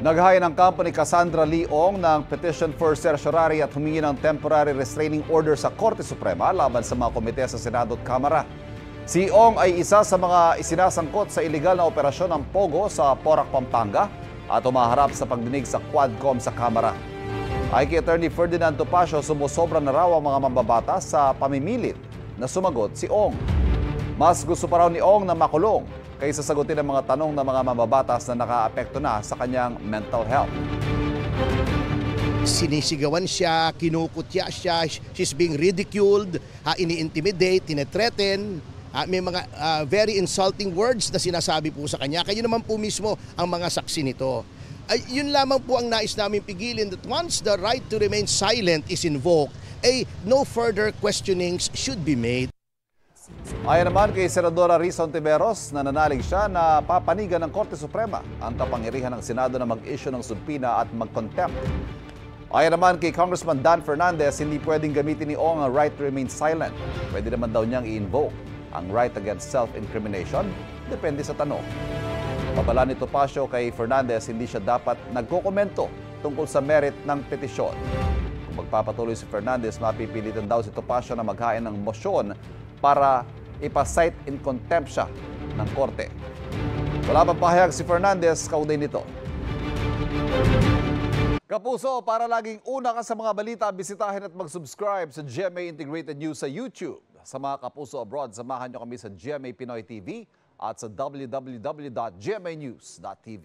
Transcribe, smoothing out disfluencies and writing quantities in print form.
Naghain ang kampo ni Cassandra Leong ng petition for certiorari at humingi ng temporary restraining order sa Korte Suprema laban sa mga komite sa Senado at Kamara. Si Ong ay isa sa mga isinasangkot sa iligal na operasyon ng Pogo sa Porac, Pampanga at umaharap sa pagdinig sa Quadcom sa Kamara. Ay kay Attorney Ferdinand Topacio, sumusobra na raw ang mga mambabatas sa pamimilit na sumagot si Ong. Mas gusto pa raw ni Ong na makulong kaysa sagutin ang mga tanong ng mga mambabatas na nakaapekto na sa kanyang mental health. Sinisigawan siya, kinukutya siya, she's being ridiculed, ini-intimidate, tinethreaten, may mga very insulting words na sinasabi po sa kanya. Kayo naman po mismo ang mga saksi nito. Yun lamang po ang nais namin pigilin, that once the right to remain silent is invoked, no further questionings should be made. Ayon naman kay Senadora Risa Hontiveros, nananalig siya na papanigan ng Korte Suprema ang kapangyarihan ng Senado na mag-issue ng subpoena at mag-contempt. Ayon naman kay Congressman Dan Fernandez, hindi pwedeng gamitin ni Ong ang right to remain silent. Pwede naman daw niyang i-invoke ang right against self-incrimination, depende sa tanong. Babala ni Topacio kay Fernandez, hindi siya dapat nagkokomento tungkol sa merit ng petisyon. Kung magpapatuloy si Fernandez, mapipilitan daw si Topacio na maghain ng motion para ipasight in contempt siya ng korte. Wala pang pahayag si Fernandez kaugnay nito. Kapuso, para laging una ka sa mga balita, bisitahin at mag-subscribe sa GMA Integrated News sa YouTube. Sa mga kapuso abroad, samahan niyo kami sa GMA Pinoy TV at sa www.gmanews.tv.